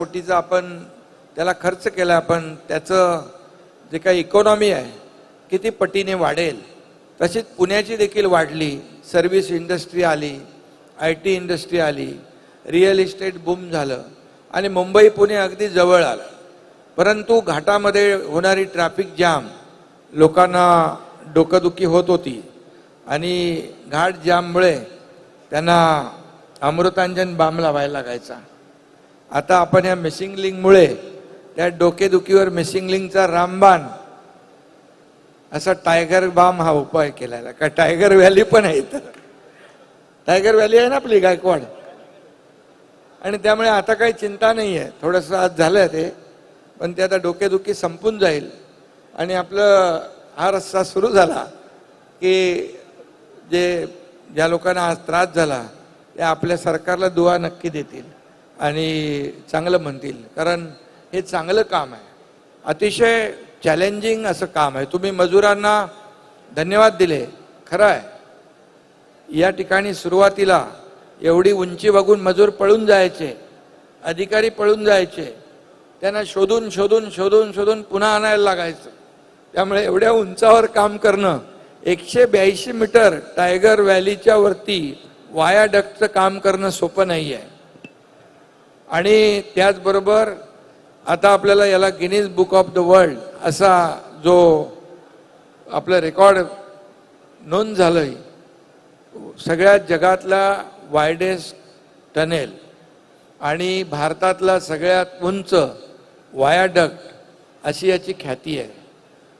कोटीचा आपण त्याला खर्च केला, आपण त्याचं जे काही इकॉनॉमी आहे किती पटीने वाढेल. तशीच पुण्याची देखील वाढली, सर्व्हिस इंडस्ट्री आली, IT इंडस्ट्री आली, रिअल इस्टेट बूम झालं आणि मुंबई पुणे अगदी जवळ आलं. परंतु घाटामध्ये होणारी ट्रॅफिक जाम लोकांना डोकंदुखी होत होती आणि घाट जाममुळे त्यांना अमृतांजन बाम लावायला लागायचा. आता आपण या मिसिंग लिंकमुळे त्या डोकेदुखीवर मिसिंग लिंकचा रामबाण असा टायगर बाम हा उपाय केलेला. का टायगर व्हॅली पण आहे, इथं टायगर व्हॅली आहे ना आपली गायकवाड, आणि त्यामुळे आता काही चिंता नाही आहे. थोडंसं आज झालं ते, पण ते आता डोकेदुखी संपून जाईल आणि आपलं हा रस्ता सुरू झाला की ज्या लोकांना आज त्रास झाला ते आपल्या सरकारला दुआ नक्की देतील आणि चांगलं म्हणतील, कारण हे चांगलं काम आहे, अतिशय चॅलेंजिंग असं काम आहे. तुम्ही मजुरांना धन्यवाद दिले, खरं आहे. या ठिकाणी सुरुवातीला एवढी उंची बघून मजूर पळून जायचे, अधिकारी पळून जायचे, त्यांना शोधून शोधून शोधून शोधून पुन्हा आणायला लागायचं. त्यामुळे एवढ्या उंचावर काम करणं, 182 मीटर टायगर व्हॅलीच्या वरती वायाडक्टचं काम करणं सोपं नाही आहे. आणि त्याचबरोबर आता आपल्याला याला Guinness book of the world असा जो आपलं रेकॉर्ड नोंद झालंय, सगळ्यात जगातला वायडेस्ट टनेल आणि भारतातला सगळ्यात उंच वायाडक्ट अशी याची ख्याती आहे.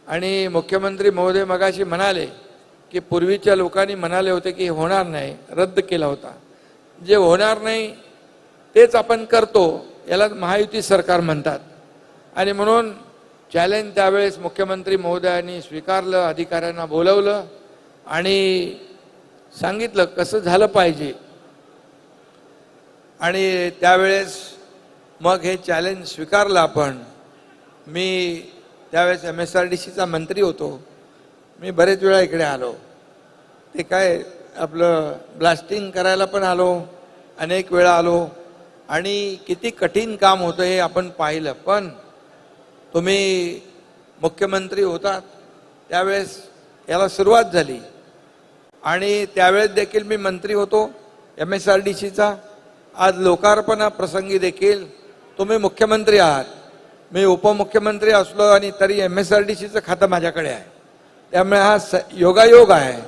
आणि मुख्यमंत्री महोदय मगाशी म्हणाले की पूर्वीच्या लोकांनी म्हणाले होते की होणार नाही, रद्द केला होता. जे होणार नाही तेच आपण करतो, याला महायुती सरकार म्हणतात. आणि म्हणून चॅलेंज त्यावेळेस मुख्यमंत्री महोदयांनी स्वीकारलं, अधिकाऱ्यांना बोलवलं आणि सांगितलं कसं झालं पाहिजे. आणि त्यावेळेस मग हे चॅलेंज स्वीकारलं आपण. मी त्यावेळेस MSRDCचा मंत्री होतो, मी बरेच वेळा इकडे आलो. ते काय आपलं ब्लास्टिंग करायला पण आलो, अनेक वेळा आलो आणि किती कठीण काम होतं हे आपण पाहिलं. पण तुम्ही मुख्यमंत्री होतात त्यावेळेस याला सुरुवात झाली आणि त्यावेळेस देखील मी मंत्री होतो MSRDCचा. आज लोकार्पणा प्रसंगी देखील तुम्ही मुख्यमंत्री आहात, मी उपमुख्यमंत्री असलो आणि तरी MSRDCचं खातं माझ्याकडे आहे. त्यामुळे हा योगायोग आहे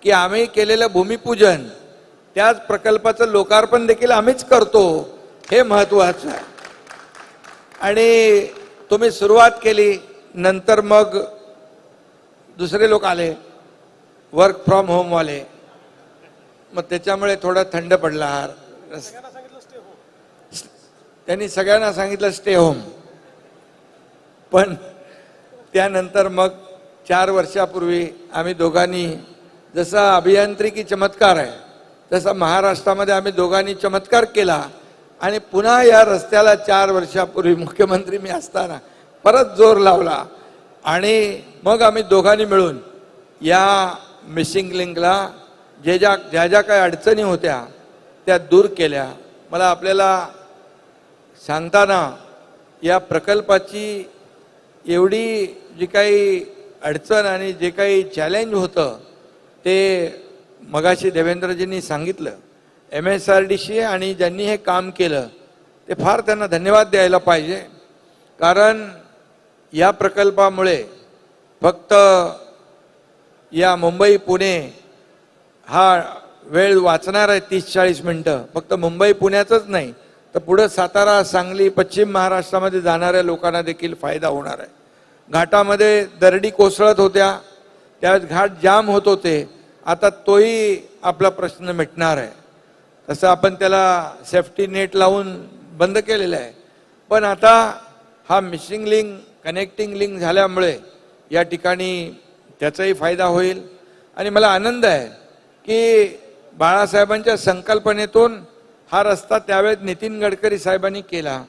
की आम्ही केलेलं भूमिपूजन, त्याच प्रकल्पाचं लोकार्पण देखील आम्हीच करतो, हे महत्त्वाचं आहे. आणि तुम्ही सुरुवात केली, नंतर मग दुसरे लोक आले, वर्क फ्रॉम होम वाले, मग त्याच्यामुळे थोडा थंड पडला. त्यांनी सगळ्यांना सांगितलं स्टे होम. पण त्यानंतर मग 4 वर्षापूर्वी आम्ही दोघांनी, जसा अभियांत्रिकी चमत्कार आहे तसा महाराष्ट्रामध्ये आम्ही दोघांनी चमत्कार केला आणि पुन्हा या रस्त्याला 4 वर्षापूर्वी मुख्यमंत्री मी असताना परत जोर लावला आणि मग आम्ही दोघांनी मिळून या मिसिंग लिंकला ज्या ज्या काही अडचणी होत्या त्या दूर केल्या. मला आपल्याला सांगताना या प्रकल्पाची एवढी जी काही अडचण आणि जे काही चॅलेंज होतं ते मगाशी देवेंद्रजींनी सांगितलं. MSRDC आणि ज्यांनी हे काम केलं ते फार त्यांना धन्यवाद द्यायला पाहिजे, कारण या प्रकल्पामुळे फक्त या मुंबई पुणे हा वेळ वाचणार आहे 30-40 मिनटं. फक्त मुंबई पुण्याचंच नाही तर पुढं सातारा, सांगली, पश्चिम महाराष्ट्रामध्ये जाणाऱ्या लोकांना देखील फायदा होणार आहे. घाटामध्ये दरडी कोसळत होत्या, त्यावेळेस घाट जाम होत होते, आता तोही आपला प्रश्न मिटणार आहे. तसं आपण त्याला सेफ्टी नेट लावून बंद केलेलं आहे. पण आता हा मिसिंग लिंक, कनेक्टिंग लिंक झाल्यामुळे या ठिकाणी त्याचाही फायदा होईल. आणि मला आनंद आहे की बाळासाहेबांच्या संकल्पनेतून हा रस्ता त्यावेळेस नितीन गडकरी साहेबांनी केला